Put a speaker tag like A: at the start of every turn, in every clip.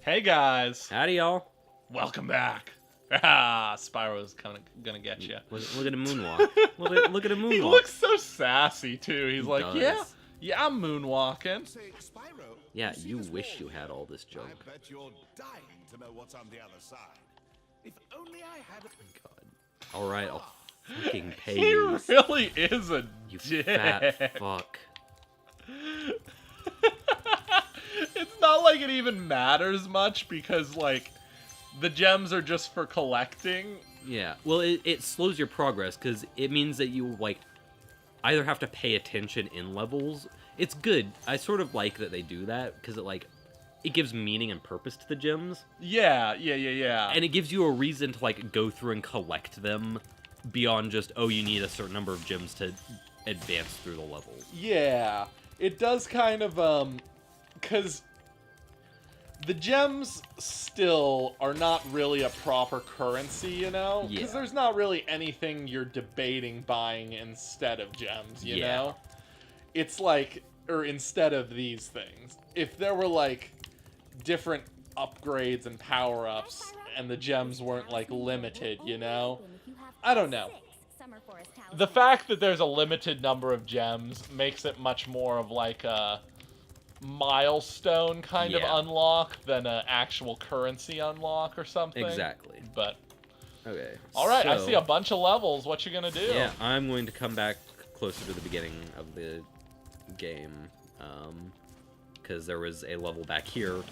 A: Hey guys,
B: Howdy, y'all.
A: welcome back. Ah, Spyro's gonna get you.
B: Look at a moonwalk. Look at a moonwalk.
A: He looks so sassy too. He's
B: He
A: like,
B: does.
A: yeah, I'm moonwalking.
C: Say, Spyro,
B: Yeah,
C: see
B: you
C: this
B: wish
C: wall?
B: you had all this junk.
C: I bet you're dying to know what's on the other side. If only I had a...
B: God. All right, I'll fucking pay
A: He
B: you.
A: really is a
B: You
A: dick.
B: fat fuck.
A: It's not like it even matters much because like the gems are just for collecting.
B: Yeah. Well, it slows your progress because it means that you like either have to pay attention in levels. It's good. I sort of like that they do that because it gives meaning and purpose to the gems.
A: Yeah.
B: And it gives you a reason to like go through and collect them beyond just, oh, you need a certain number of gems to advance through the levels.
A: Yeah, it does kind of, because the gems still are not really a proper currency, you know? Because
B: Yeah.
A: there's not really anything you're debating buying instead of gems, you
B: Yeah.
A: know? It's like, or instead of these things. If there were, like, different upgrades and power-ups, and the gems weren't, like, limited, you know? I don't know. The fact that there's a limited number of gems makes it much more of like a milestone kind of
B: Yeah.
A: unlock than an actual currency unlock or something.
B: Exactly.
A: But
B: Okay.
A: all right, I
B: so-
A: see a bunch of levels. What you gonna do?
B: Yeah, I'm going to come back closer to the beginning of the game, because there was a level back here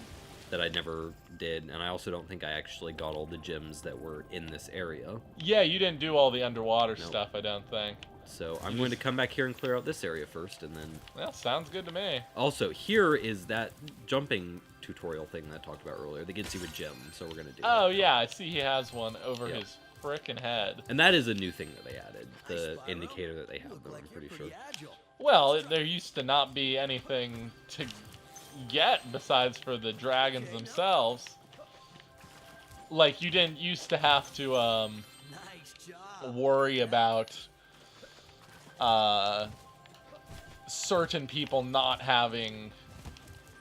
B: that I never did, and I also don't think I actually got all the gems that were in this area.
A: Yeah, you didn't do all the underwater
B: Nope.
A: stuff, I don't think.
B: So I'm going to come back here and clear out this area first, and then...
A: Well, sounds good to me.
B: Also, here is that jumping tutorial thing that I talked about earlier that gets you a gem, so we're going to do
A: Oh
B: that.
A: yeah, I see he has one over
B: Yep.
A: his frickin' head.
B: And that is a new thing that they added, the indicator that they have there, I'm pretty sure.
A: Well, there used to not be anything to get besides for the dragons themselves. Like, you didn't used to have to, worry about, certain people not having,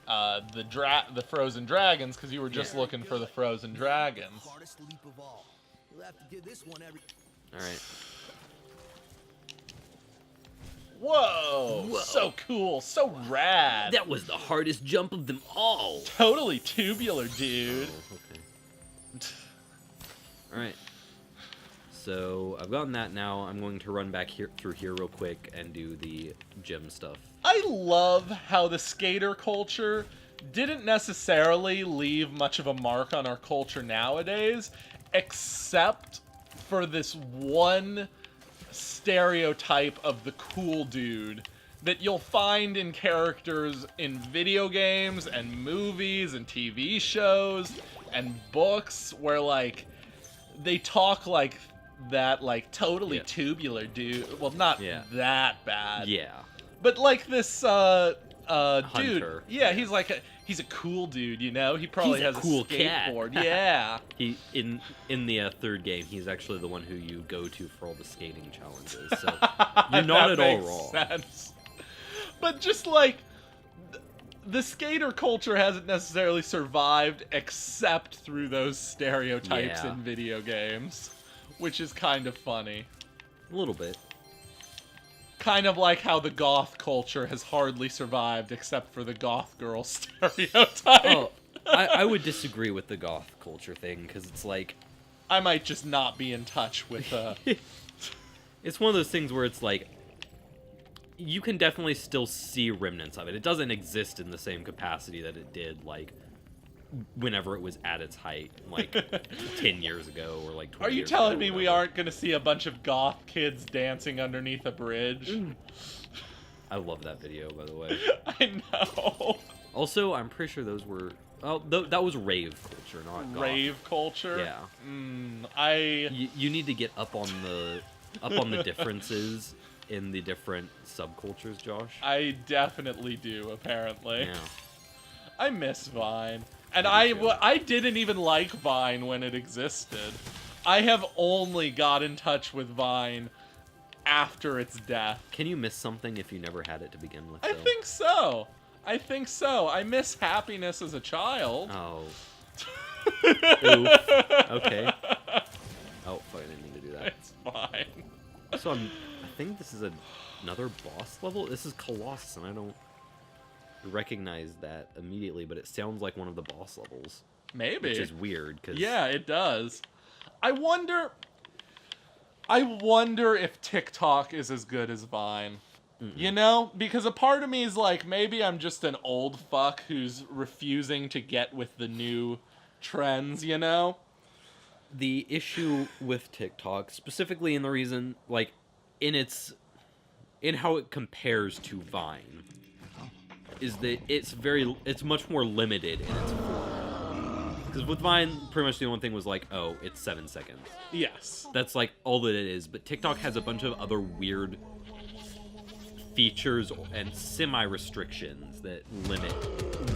A: the frozen dragons, because you were just
B: Yeah.
A: looking for the frozen dragons.
C: Hardest leap of all. We'll have to give this one every...
B: Alright.
A: Whoa!
B: Whoa.
A: So cool, so rad.
B: That was the hardest jump of them all!
A: Totally tubular, dude.
B: Oh, okay. Alright. So, I've gotten that now. I'm going to run back here through here real quick and do the gem stuff.
A: I love how the skater culture didn't necessarily leave much of a mark on our culture nowadays, except for this one stereotype of the cool dude that you'll find in characters in video games and movies and TV shows and books where, like, they talk like that, like, totally
B: Yeah.
A: tubular dude. Well, not
B: Yeah.
A: that bad.
B: Yeah.
A: But like this dude,
B: Hunter.
A: yeah, he's like he's a cool dude, you know. He probably
B: He's a
A: has
B: cool
A: a
B: cat.
A: skateboard. Yeah,
B: He in the third game, he's actually the one who you go to for all the skating challenges. So you're not
A: That
B: at all
A: makes
B: wrong.
A: sense. But just like the skater culture hasn't necessarily survived except through those stereotypes
B: Yeah.
A: in video games, which is kind of funny.
B: A little bit.
A: Kind of like how the goth culture has hardly survived except for the goth girl stereotype.
B: Oh, I would disagree with the goth culture thing because it's like
A: I might just not be in touch with
B: it's one of those things where it's like you can definitely still see remnants of it. It doesn't exist in the same capacity that it did like whenever it was at its height, like 10 years ago or like 20
A: Are you
B: years
A: telling
B: ago,
A: me we
B: whatever.
A: aren't going to see a bunch of goth kids dancing underneath a bridge?
B: I love that video, by the way.
A: I know.
B: Also, I'm pretty sure those were that was rave culture, not goth.
A: Rave culture?
B: Yeah. You need to get up on the differences in the different subcultures, Josh.
A: I definitely do, apparently.
B: Yeah.
A: I miss Vine. And
B: Me too.
A: I didn't even like Vine when it existed. I have only got in touch with Vine after its death.
B: Can you miss something if you never had it to begin with?
A: I
B: though?
A: think so. I think so. I miss happiness as a child.
B: Oh, Okay. Oh, fuck, I didn't mean to do that.
A: It's fine.
B: So I think this is another boss level. This is Colossus, and I don't recognize that immediately, but it sounds like one of the boss levels.
A: Maybe.
B: Which is weird, because...
A: Yeah, it does. I wonder if TikTok is as good as Vine. You know? Because a part of me is like, maybe I'm just an old fuck who's refusing to get with the new trends, you know?
B: The issue with TikTok, specifically in the reason, like, in how it compares to Vine, is that it's much more limited in its form. Because with Vine, pretty much the only thing was like, oh, it's 7 seconds.
A: Yes.
B: That's like all that it is. But TikTok has a bunch of other weird features and semi-restrictions that limit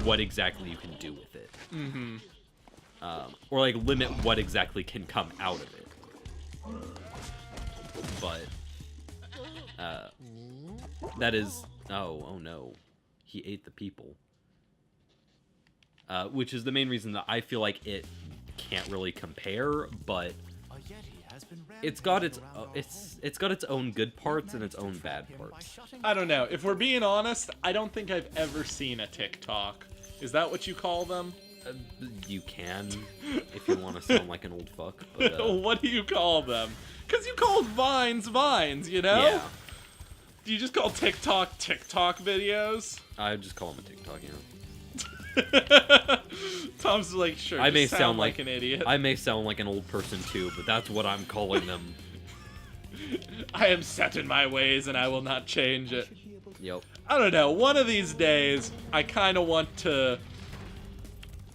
B: what exactly you can do with it.
A: Mm-hmm.
B: Or like limit what exactly can come out of it. But that is oh no, he ate the people. Which is the main reason that I feel like it can't really compare, but it's got its own good parts and its own bad parts.
A: I don't know. If we're being honest, I don't think I've ever seen a TikTok. Is that what you call them?
B: You can, if you want to sound like an old fuck. But,
A: what do you call them? Because you called Vines, you know?
B: Yeah.
A: Do you just call TikTok videos?
B: I just call them a TikTok, you know.
A: Tom's like, sure,
B: I may
A: just
B: sound
A: like an idiot.
B: I may sound like an old person too, but that's what I'm calling them.
A: I am set in my ways and I will not change it.
B: Yep.
A: I don't know. One of these days, I kind of want to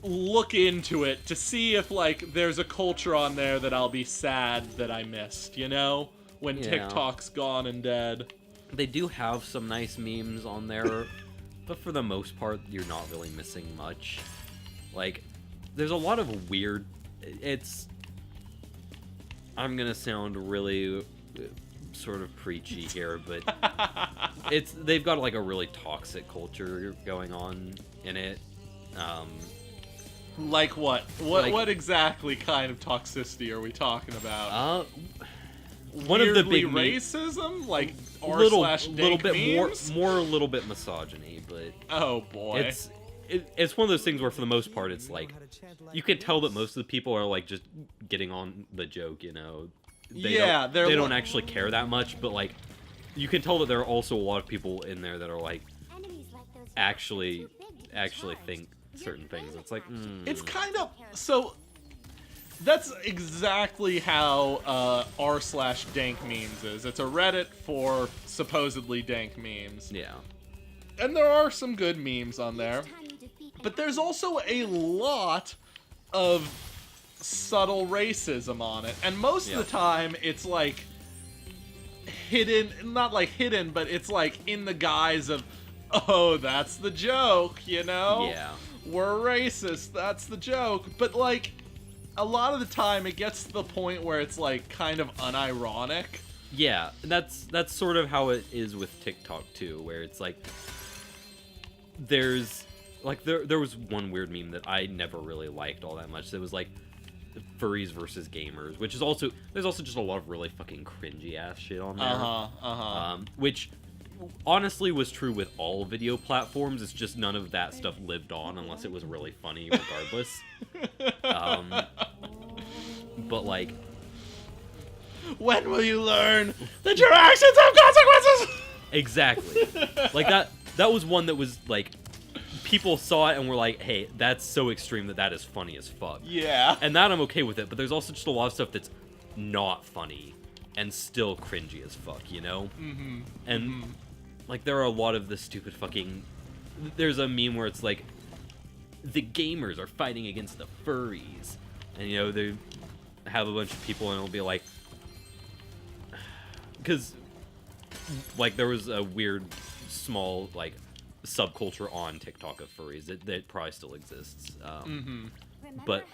A: look into it to see if, like, there's a culture on there that I'll be sad that I missed, you know? When
B: Yeah.
A: TikTok's gone and dead.
B: They do have some nice memes on there, but for the most part, you're not really missing much. Like, there's a lot of weird... I'm gonna sound really sort of preachy here, but they've got, like, a really toxic culture going on in it.
A: Like what?
B: Like-
A: What exactly kind of toxicity are we talking about?
B: One of the big
A: racism, like
B: little
A: r/dank
B: bit
A: memes?
B: more a little bit misogyny, but
A: Oh boy.
B: it's one of those things where for the most part it's like you can tell that most of the people are like just getting on the joke, you know. They don't actually care that much, but like you can tell that there are also a lot of people in there that are like actually think certain things. It's like
A: It's kind of so. That's exactly how r/dank memes is. It's a Reddit for supposedly dank memes.
B: yeah.
A: And there are some good memes on there. But there's also a lot of subtle racism on it. And most of the time, it's like hidden, not like hidden, but it's like in the guise of, oh, that's the joke, you know?
B: Yeah.
A: We're racist, that's the joke. But like, a lot of the time, it gets to the point where it's like kind of unironic.
B: Yeah, that's sort of how it is with TikTok too, where it's like there's like there was one weird meme that I never really liked all that much. It was like furries versus gamers, which is also there's also just a lot of really fucking cringy ass shit on there. Which honestly was true with all video platforms. It's just none of that stuff lived on unless it was really funny regardless. But like,
A: when will you learn that your actions have consequences?
B: Exactly. Like that was one that was like people saw it and were like, hey, that's so extreme that is funny as fuck.
A: Yeah.
B: And that I'm okay with it, but there's also just a lot of stuff that's not funny and still cringy as fuck, you know?
A: Mm-hmm.
B: And like there are a lot of the stupid fucking there's a meme where it's like the gamers are fighting against the furries. And you know, they have a bunch of people and it'll be like, because like there was a weird small like subculture on TikTok of furries that probably still exists. But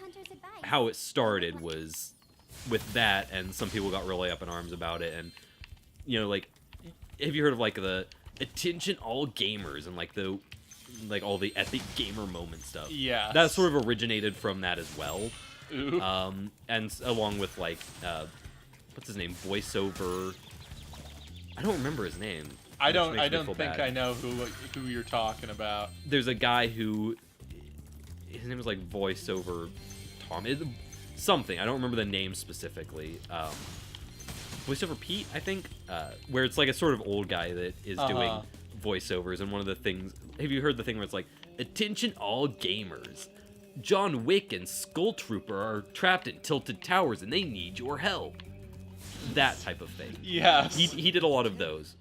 B: how it started was with that, and some people got really up in arms about it. And you know, like, have you heard of like the attention all gamers and like the like all the epic gamer moment stuff.
A: Yeah.
B: That sort of originated from that as well.
A: Ooh.
B: And along with like, what's his name? Voiceover. I don't remember his name.
A: I
B: which
A: don't
B: makes me
A: think
B: feel bad.
A: I know who you're talking about.
B: There's a guy who, his name was like Voiceover Tom. Something. I don't remember the name specifically. Voiceover Pete, I think, where it's like a sort of old guy that is doing voiceovers, and one of the things, have you heard the thing where it's like, attention all gamers, John Wick and Skull Trooper are trapped in tilted towers and they need your help. That type of thing.
A: Yes.
B: He did a lot of those.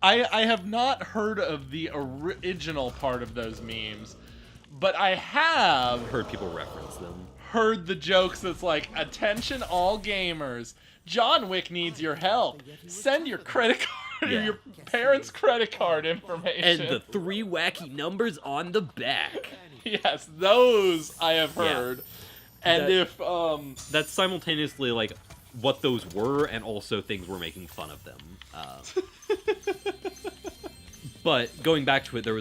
A: I have not heard of the original part of those memes, but I have
B: Heard people reference them.
A: heard the jokes that's like, attention all gamers, John Wick needs your help. Send your credit card or
B: Yeah.
A: your parents' credit card information.
B: And the 3 wacky numbers on the back.
A: Yes, those I have
B: Yeah.
A: heard. And
B: That-
A: if
B: That's simultaneously like what those were, and also things we're making fun of them. But going back to it, there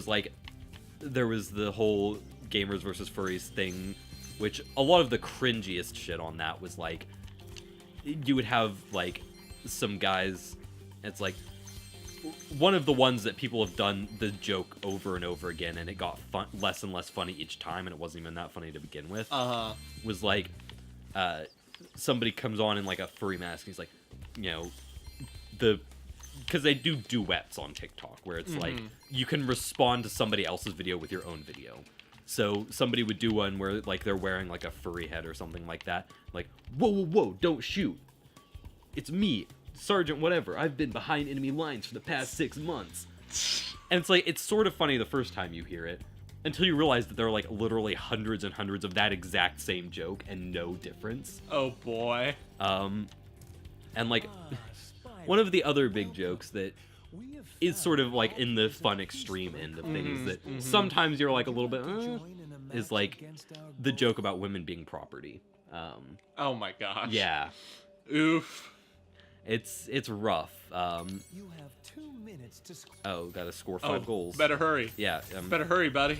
B: was the whole gamers versus furries thing, which a lot of the cringiest shit on that was like, you would have like some guys, it's like one of the ones that people have done the joke over and over again, and it got less and less funny each time, and it wasn't even that funny to begin with. Was like, somebody comes on in like a furry mask, and he's like, you know, because they do duets on TikTok, where it's like, you can respond to somebody else's video with your own video. So somebody would do one where like they're wearing like a furry head or something like that. Like, whoa, whoa, whoa, don't shoot. It's me, Sergeant whatever. I've been behind enemy lines for the past 6 months. And it's like, it's sort of funny the first time you hear it, until you realize that there are like literally hundreds and hundreds of that exact same joke and no difference.
A: oh boy.
B: And like, one of the other big jokes that is sort of like in the fun extreme end of things that sometimes you're like a little bit, is like the joke about women being property.
A: Oh my gosh.
B: Yeah.
A: Oof.
B: It's rough.
D: You have 2 minutes to
B: Gotta score 5 goals.
A: Better hurry.
B: Yeah.
A: Better hurry, buddy.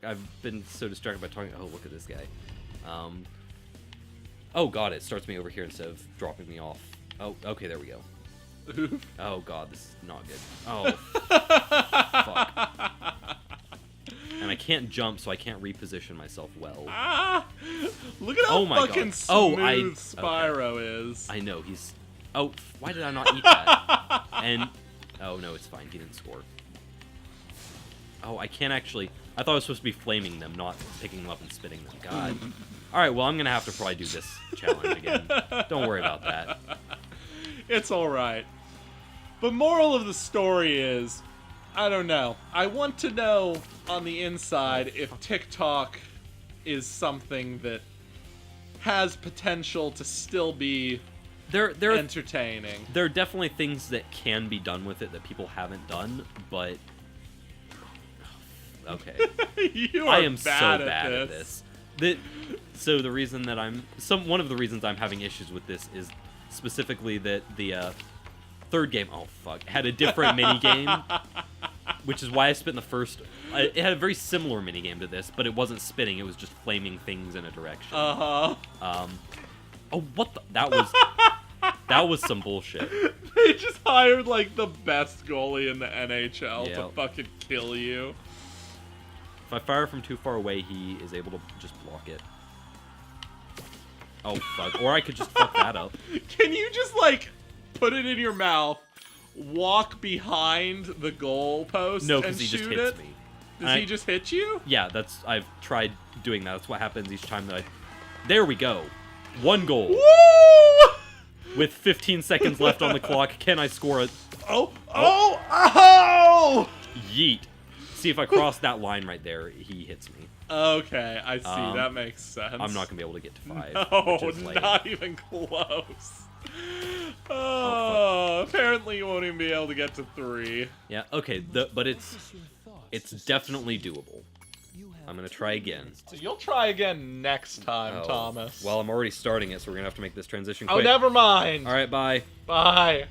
B: I've been so distracted by talking. Oh, look at this guy. Oh god, it starts me over here instead of dropping me off. Oh, okay, there we go.
A: Oof.
B: Oh god, this is not good. Oh, fuck. And I can't jump, so I can't reposition myself well.
A: Ah! Look at how
B: Oh my
A: fucking
B: God.
A: smooth
B: Oh,
A: Spyro is.
B: I know, he's... Oh, why did I not eat that? And... Oh, no, it's fine. He didn't score. Oh, I can't actually... I thought I was supposed to be flaming them, not picking them up and spitting them. God. Alright, well, I'm gonna have to probably do this challenge again. Don't worry about that.
A: It's alright. But moral of the story is, I don't know. I want to know on the inside if TikTok is something that has potential to still be
B: There
A: entertaining.
B: are definitely things that can be done with it that people haven't done, but... Okay.
A: You are
B: I am so
A: bad
B: bad at this. So the reason that one of the reasons I'm having issues with this is specifically that the third game, oh fuck, had a different mini game, which is why I spit in the first. It had a very similar mini game to this, but it wasn't spitting; it was just flaming things in a direction.
A: Uh-huh.
B: Oh, what the? That was some bullshit.
A: They just hired, like, the best goalie in the NHL to
B: Yep.
A: fucking kill you.
B: If I fire from too far away, he is able to just block it. Oh fuck! Or I could just fuck that up.
A: Can you just, like, put it in your mouth, walk behind the goal post,
B: No,
A: and
B: because he
A: shoot
B: just hits
A: it?
B: me.
A: Does he just hit you?
B: Yeah, I've tried doing that. That's what happens each time that I... There we go. 1 goal.
A: Woo!
B: With 15 seconds left on the clock, can I score a...
A: Oh!
B: Yeet. See, if I cross that line right there, he hits me.
A: Okay, I see. That makes sense.
B: I'm not going to be able to get to 5.
A: No,
B: which is lame.
A: not even close. Oh, apparently you won't even be able to get to 3.
B: Yeah, okay, but it's definitely doable. I'm going to try again.
A: You'll try again next time,
B: Oh,
A: Thomas.
B: Well, I'm already starting it, so we're going to have to make this transition
A: Oh,
B: quick.
A: never mind.
B: All right, bye.
A: Bye.